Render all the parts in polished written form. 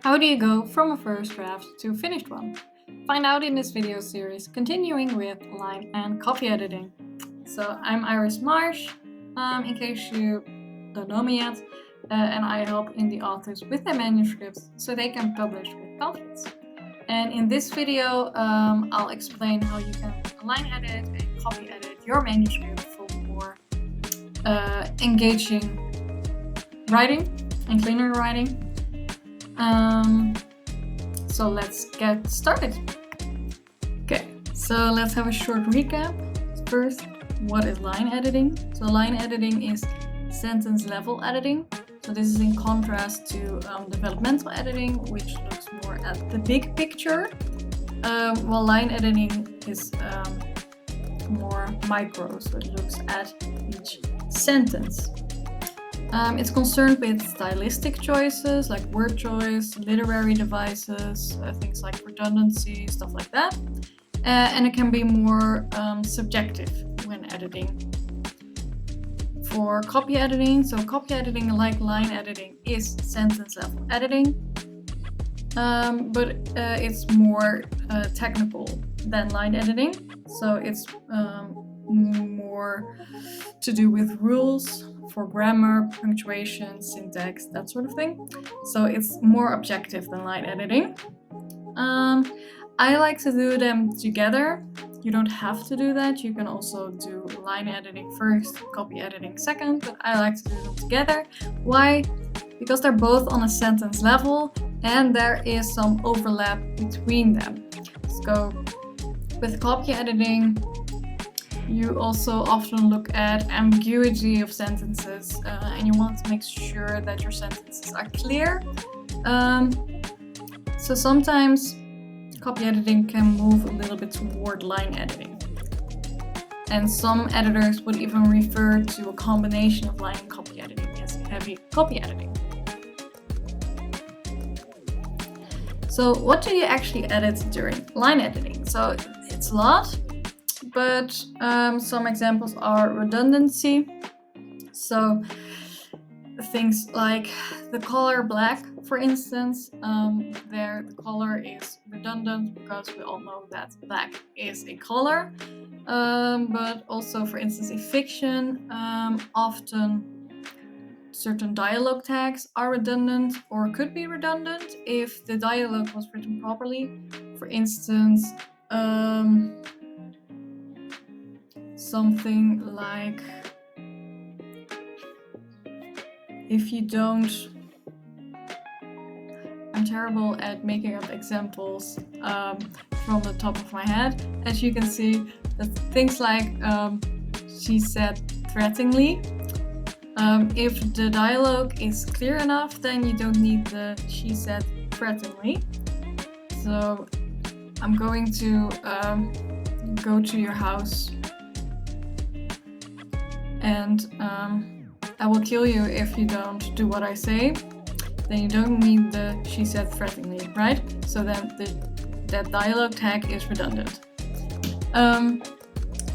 How do you go from a first draft to a finished one? Find out in this video series, continuing with line and copy editing. So I'm Iris Marsh, in case you don't know me yet, and I help indie authors with their manuscripts so they can publish with confidence. And in this video, I'll explain how you can line edit and copy edit your manuscript for more engaging writing and cleaner writing. So let's get started. Okay, so let's have a short recap. First, what is line editing? So line editing is sentence level editing. So this is in contrast to developmental editing, which looks more at the big picture, while line editing is more micro, so it looks at each sentence. It's concerned with stylistic choices like word choice, literary devices, things like redundancy, stuff like that. And it can be more subjective when editing. For copy editing, so copy editing, like line editing, is sentence level editing, but it's more technical than line editing. So it's more to do with rules for grammar, punctuation, syntax, that sort of thing. So it's more objective than line editing. I like to do them together. You don't have to do that. You can also do line editing first, copy editing second, but I like to do them together. Why? Because they're both on a sentence level and there is some overlap between them. So with copy editing, you also often look at ambiguity of sentences and you want to make sure that your sentences are clear. So sometimes copy editing can move a little bit toward line editing. And some editors would even refer to a combination of line and copy editing as heavy copy editing. So what do you actually edit during line editing? So it's a lot. But some examples are redundancy. So things like the color black, for instance, there the color is redundant because we all know that black is a color. But also, for instance, in fiction, often certain dialogue tags are redundant or could be redundant if the dialogue was written properly. For instance, something like, if you don't, I'm terrible at making up examples from the top of my head. As you can see, things like she said threateningly. If the dialogue is clear enough, then you don't need the she said threateningly. So I'm going to go to your house and I will kill you if you don't do what I say. Then you don't need the she said threateningly, right? So then that dialogue tag is redundant.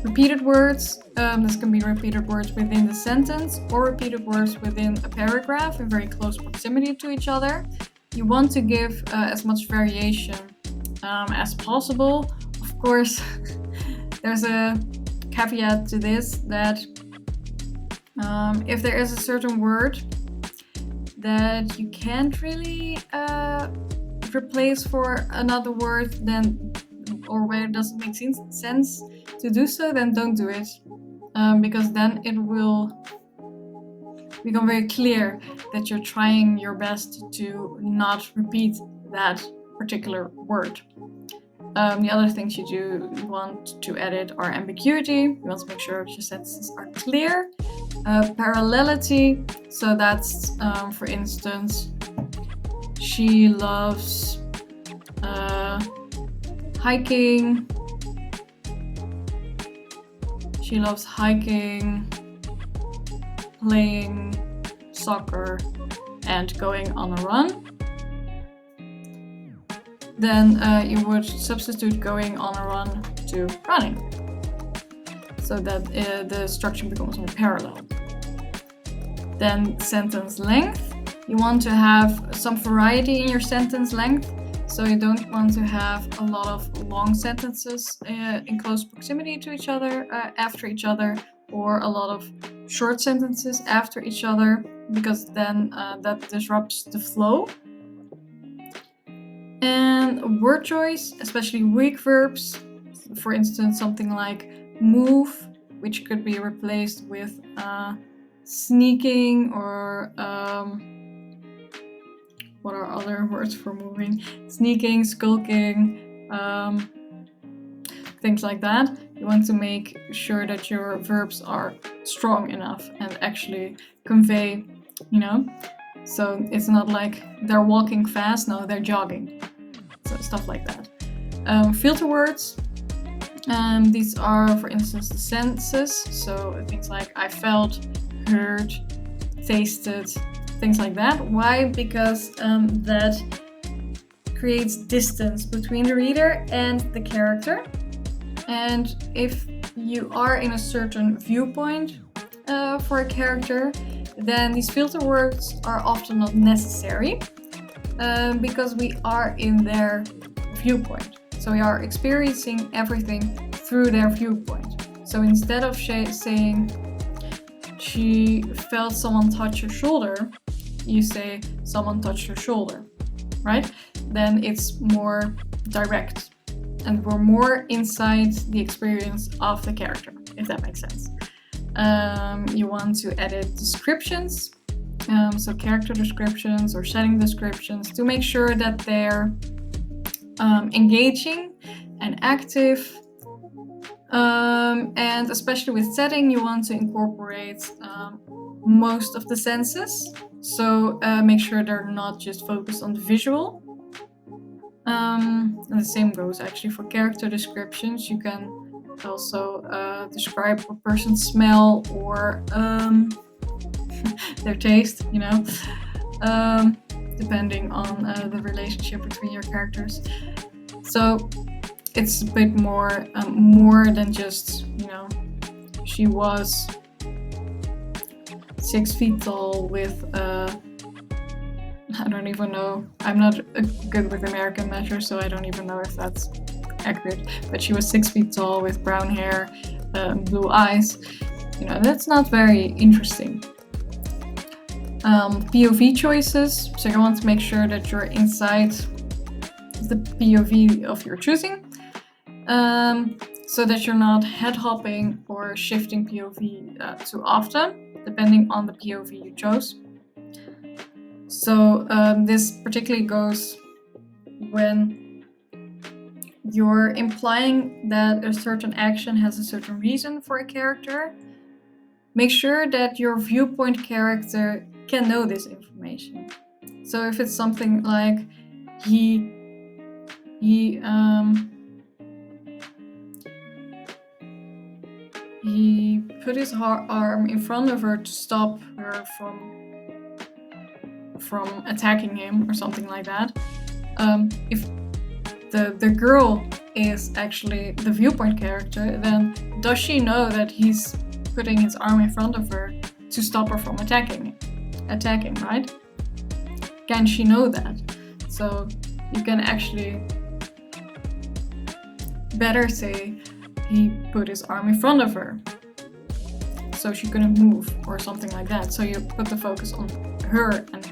Repeated words, this can be repeated words within the sentence or repeated words within a paragraph in very close proximity to each other. You want to give as much variation as possible. Of course, there's a caveat to this, that if there is a certain word that you can't really replace for another word, then, or where it doesn't make sense to do so, then don't do it, because then it will become very clear that you're trying your best to not repeat that particular word. The other things you do want to edit are ambiguity. You want to make sure your sentences are clear. Parallelity, so that's, for instance, she loves hiking. She loves hiking, playing soccer, and going on a run. Then you would substitute going on a run to running, so that the structure becomes more parallel. Then sentence length. You want to have some variety in your sentence length. So you don't want to have a lot of long sentences in close proximity to each other, after each other, or a lot of short sentences after each other, because then that disrupts the flow. And word choice, especially weak verbs, for instance, something like move, which could be replaced with sneaking, or what are other words for moving? Sneaking, skulking, things like that. You want to make sure that your verbs are strong enough and actually convey, so it's not like they're walking fast, no, they're jogging. So stuff like that. Filter words. These are, for instance, the senses. So things like I felt, heard, tasted, things like that. Why? Because that creates distance between the reader and the character. And if you are in a certain viewpoint for a character, then these filter words are often not necessary, because we are in their viewpoint. So we are experiencing everything through their viewpoint. So instead of saying she felt someone touch her shoulder, you say someone touched her shoulder, right? Then it's more direct, and we're more inside the experience of the character, if that makes sense. You want to edit descriptions, so character descriptions or setting descriptions, to make sure that they're engaging and active. And especially with setting, you want to incorporate most of the senses. So make sure they're not just focused on the visual. And the same goes actually for character descriptions. You can also describe a person's smell or their taste, depending on the relationship between your characters. So it's a bit more than just, she was 6 feet tall with I don't even know. I'm not good with American measures, so I don't even know if that's accurate. But she was 6 feet tall with brown hair, blue eyes. That's not very interesting. POV choices. So you want to make sure that you're inside the POV of your choosing, so that you're not head hopping or shifting POV too often, depending on the POV you chose. So this particularly goes when you're implying that a certain action has a certain reason for a character. Make sure that your viewpoint character can know this information. So if it's something like he put his arm in front of her to stop her from attacking him or something like that. If the girl is actually the viewpoint character, then does she know that he's putting his arm in front of her to stop her from attacking, right? Can she know that? So you can actually better say he put his arm in front of her, so she couldn't move or something like that. So you put the focus on her and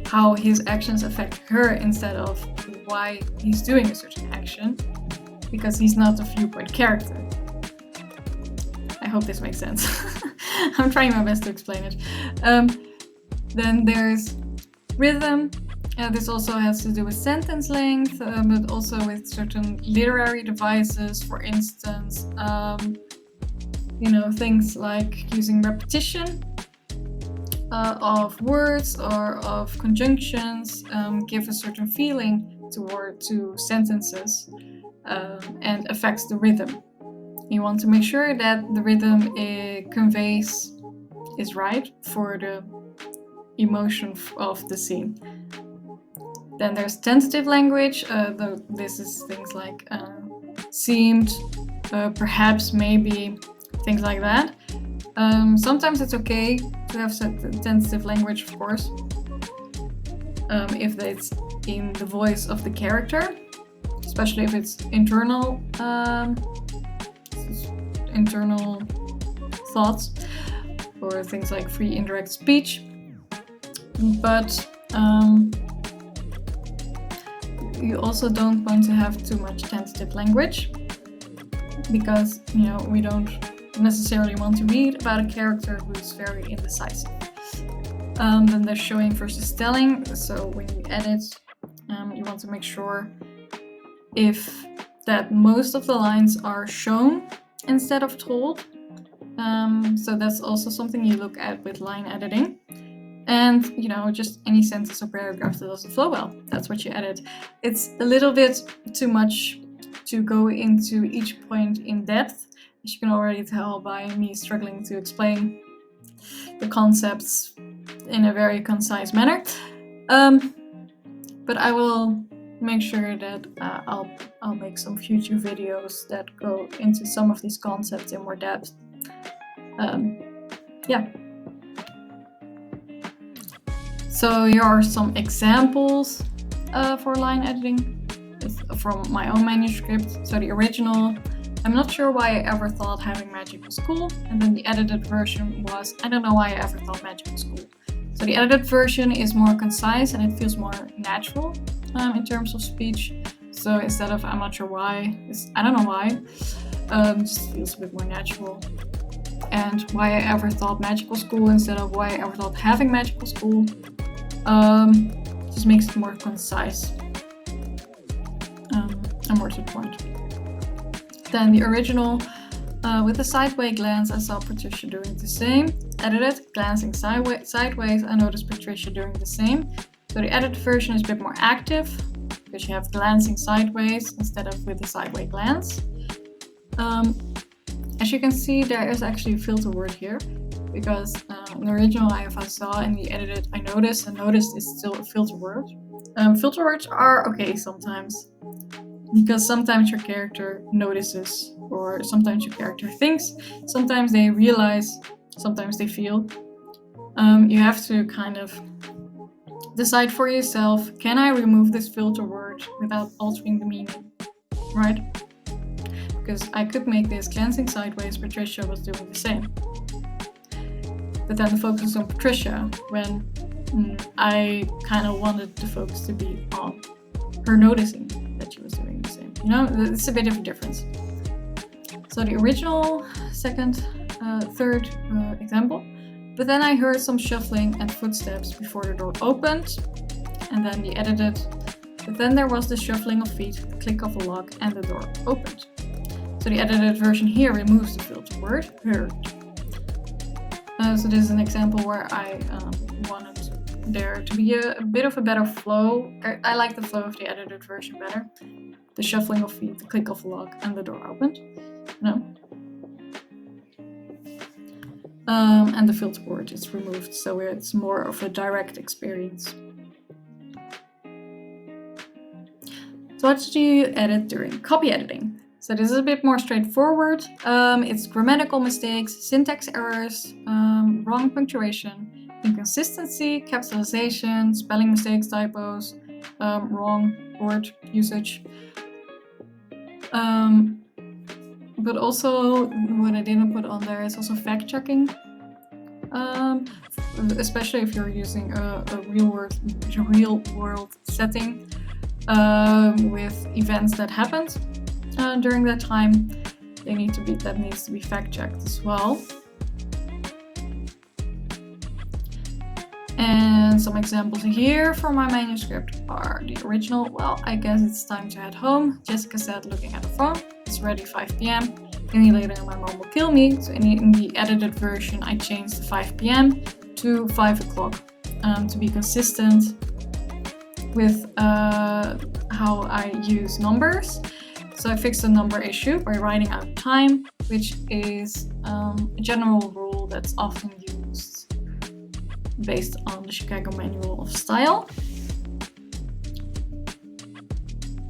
how his actions affect her instead of why he's doing a certain action, because he's not a viewpoint character. I hope this makes sense. I'm trying my best to explain it. Then there's rhythm. This also has to do with sentence length, but also with certain literary devices. For instance, things like using repetition of words or of conjunctions give a certain feeling to sentences and affects the rhythm. You want to make sure that the rhythm is right for the emotion of the scene. Then there's tentative language. This is things like seemed, perhaps, maybe, things like that. Sometimes it's okay to have tentative language, of course, if it's in the voice of the character, especially if it's internal thoughts or things like free indirect speech. But you also don't want to have too much tentative language, because we don't necessarily want to read about a character who's very indecisive. Then there's showing versus telling. So when you edit, you want to make sure that most of the lines are shown instead of told. So that's also something you look at with line editing. And just any sentence or paragraph that doesn't flow well, that's what you edit. It's a little bit too much to go into each point in depth, as you can already tell by me struggling to explain the concepts in a very concise manner. But I will make sure that I'll make some future videos that go into some of these concepts in more depth. Yeah. So here are some examples for line editing from my own manuscript. So the original, I'm not sure why I ever thought having magic was cool. And then the edited version was, I don't know why I ever thought magic was cool. So the edited version is more concise and it feels more natural in terms of speech. So instead of I'm not sure why, I don't know why, it just feels a bit more natural. And why I ever thought magic was cool instead of why I ever thought having magic was cool, just makes it more concise and more to the point. Then the original, with a sideways glance, I saw Patricia doing the same. Edited, glancing sideways, I noticed Patricia doing the same. So the edited version is a bit more active, because you have glancing sideways instead of with a sideways glance. As you can see, there is actually a filter word here, because in the original I saw, in the edited I noticed, and noticed is still a filter word. Filter words are okay sometimes, because sometimes your character notices, or sometimes your character thinks, sometimes they realize, sometimes they feel. You have to kind of decide for yourself, can I remove this filter word without altering the meaning, right? Because I could make this glancing sideways, Patricia was doing the same. But then the focus is on Patricia, when I kind of wanted the focus to be on her noticing that she was doing the same. It's a bit of a difference. So the original, third example. But then I heard some shuffling and footsteps before the door opened, and then the edited. But then there was the shuffling of feet, the click of a lock, and the door opened. So the edited version here removes the filter word, heard. So this is an example where I wanted there to be a bit of a better flow. I like the flow of the edited version better. The shuffling of feet, the click of a lock, and the door opened. And the filter word is removed, so it's more of a direct experience. So what do you edit during copy editing? So this is a bit more straightforward. It's grammatical mistakes, syntax errors, wrong punctuation, inconsistency, capitalization, spelling mistakes, typos, wrong word usage. But also, what I didn't put on there is also fact checking. Especially if you're using a real world setting with events that happened during that time. That needs to be fact checked as well. And some examples here from my manuscript are the original. Well, I guess it's time to head home. Jessica said, looking at the phone. It's already 5 p.m. Any later, my mom will kill me. So in the edited version, I changed the 5 p.m. to 5 o'clock to be consistent with how I use numbers. So I fixed the number issue by writing out time, which is a general rule that's often used based on the Chicago Manual of Style.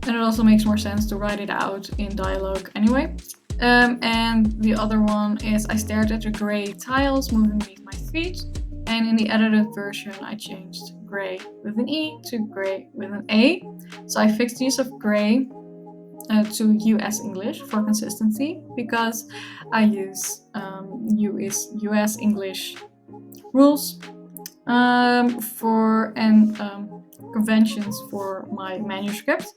And it also makes more sense to write it out in dialogue anyway. And the other one is I stared at the gray tiles moving beneath my feet. And in the edited version, I changed gray with an E to gray with an A. So I fixed the use of gray to US English for consistency, because I use US English rules for conventions for my manuscript.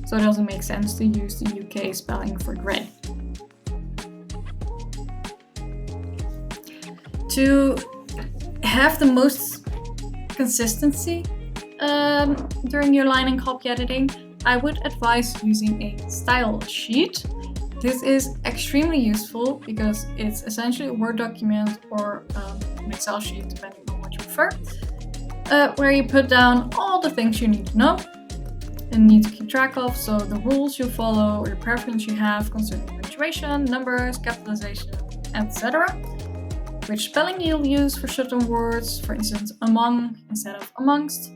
So it doesn't make sense to use the UK spelling for gray. To have the most consistency during your line and copy editing, I would advise using a style sheet. This is extremely useful because it's essentially a Word document or an Excel sheet, depending on what you prefer, where you put down all the things you need to know and need to keep track of. So the rules you follow or the preference you have concerning punctuation, numbers, capitalization, etc. Which spelling you'll use for certain words, for instance, among instead of amongst.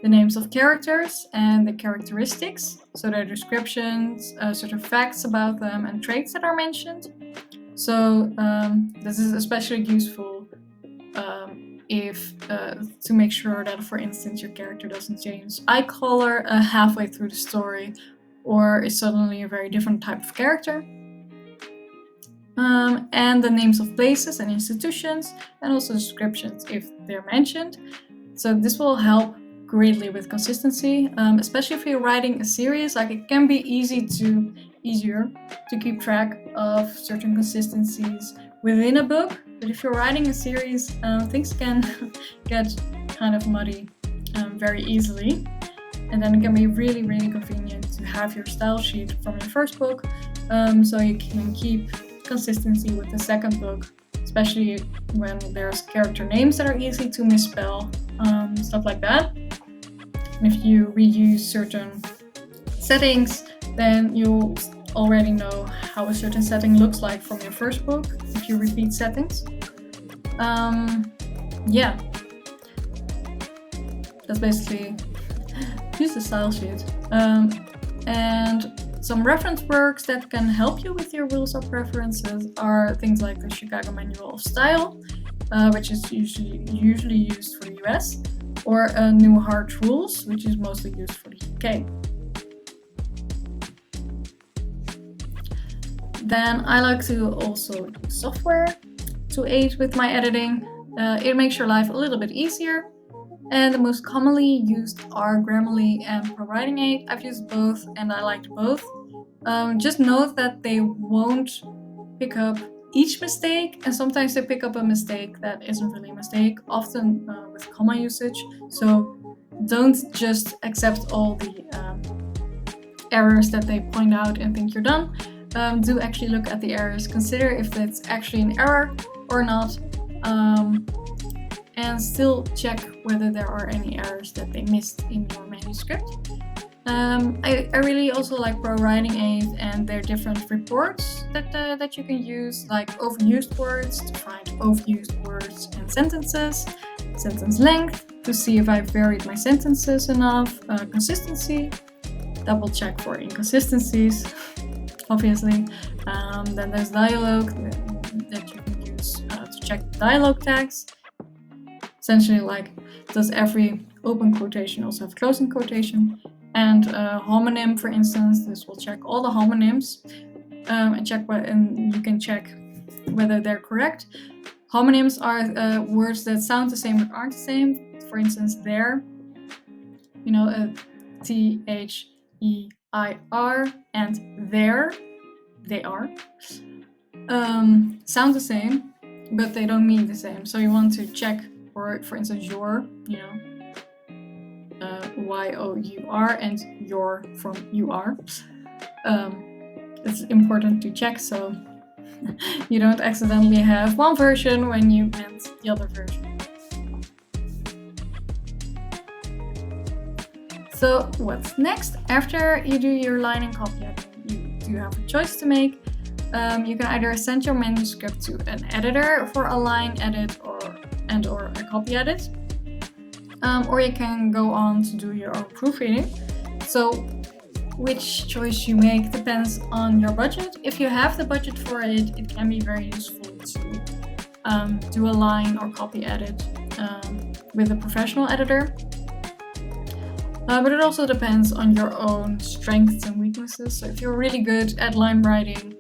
The names of characters and the characteristics, so their descriptions, certain facts about them and traits that are mentioned. So this is especially useful if to make sure that, for instance, your character doesn't change eye color halfway through the story, or is suddenly a very different type of character. And the names of places and institutions, and also descriptions if they're mentioned. So this will help greatly with consistency, especially if you're writing a series. Like, it can be easier to keep track of certain consistencies within a book, but if you're writing a series, things can get kind of muddy very easily, and then it can be really convenient to have your style sheet from your first book, so you can keep consistency with the second book, especially when there's character names that are easy to misspell, stuff like that. And if you reuse certain settings, then you'll already know how a certain setting looks like from your first book if you repeat settings. Yeah, that's basically use the style sheet. And some reference works that can help you with your rules or preferences are things like the Chicago Manual of Style, which is usually used for the US, or New Heart Rules, which is mostly used for the UK. Then I like to also use software to aid with my editing. It makes your life a little bit easier. And the most commonly used are Grammarly and ProWriting8. I've used both and I liked both. Just note that they won't pick up each mistake, and sometimes they pick up a mistake that isn't really a mistake, often with comma usage. So don't just accept all the errors that they point out and think you're done. Do actually look at the errors, consider if it's actually an error or not, and still check whether there are any errors that they missed in your manuscript. I really also like ProWriting8 and their different reports that you can use, like overused words to find overused words and sentences, sentence length to see if I've varied my sentences enough, consistency, double check for inconsistencies, obviously. Then there's dialogue that you can use to check the dialogue tags. Essentially, like, does every open quotation also have closing quotation? And homonym, for instance, this will check all the homonyms and you can check whether they're correct. Homonyms are words that sound the same but aren't the same. For instance, there, THEIR and there, they are, sound the same, but they don't mean the same. So you want to check, for instance, your, YOUR and your from UR. It's important to check so you don't accidentally have one version when you meant the other version. So what's next? After you do your line and copy editing, you do have a choice to make. You can either send your manuscript to an editor for a line edit or a copy edit, or you can go on to do your own proofreading. So which choice you make depends on your budget. If you have the budget for it, it can be very useful to do a line or copy edit with a professional editor. But it also depends on your own strengths and weaknesses. So if you're really good at line writing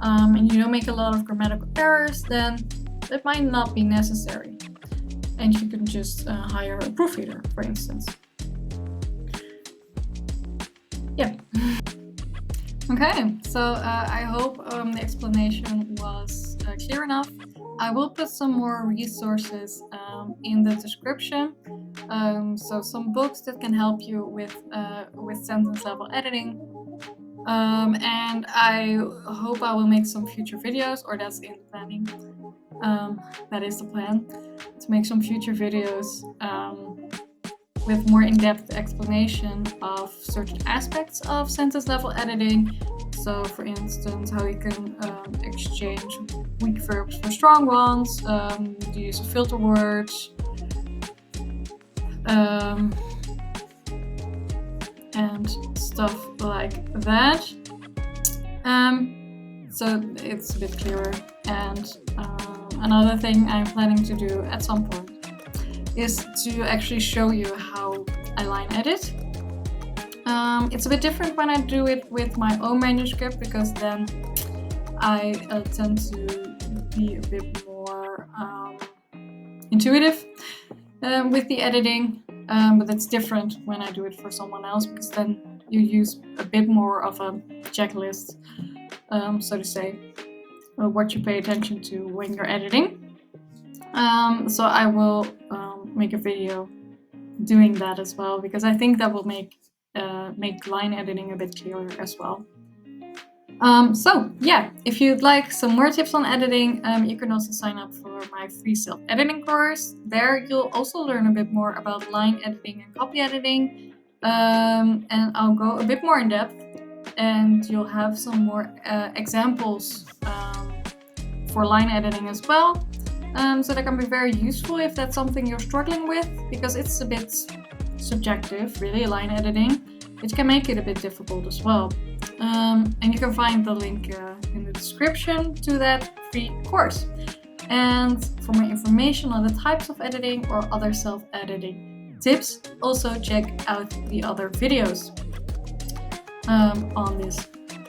and you don't make a lot of grammatical errors, then it might not be necessary. And you can just hire a proofreader, for instance. Yeah. Okay, so I hope the explanation was clear enough. I will put some more resources in the description. So some books that can help you with sentence level editing. And I hope I will make some future videos, or that's in the planning. That is the plan, to make some future videos with more in-depth explanation of certain aspects of sentence level editing. So for instance, how you can exchange weak verbs for strong ones, the use of filter words, and stuff like that. So it's a bit clearer. And another thing I'm planning to do at some point is to actually show you how I line edit. It's a bit different when I do it with my own manuscript, because then I tend to be a bit more intuitive with the editing, but it's different when I do it for someone else, because then you use a bit more of a checklist, so to say, what you pay attention to when you're editing. So I will make a video doing that as well, because I think that will make line editing a bit clearer as well. So yeah, if you'd like some more tips on editing, you can also sign up for my free self-editing course. There you'll also learn a bit more about line editing and copy editing, and I'll go a bit more in depth, and you'll have some more examples for line editing as well. So that can be very useful if that's something you're struggling with, because it's a bit subjective, really, line editing, which can make it a bit difficult as well. And you can find the link in the description to that free course. And for more information on the types of editing or other self-editing tips, also check out the other videos on this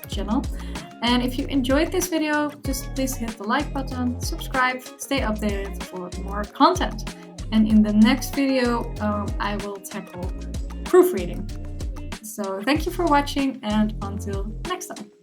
channel. And if you enjoyed this video, just please hit the like button, subscribe, stay updated for more content. And in the next video, I will tackle proofreading. So thank you for watching, and until next time.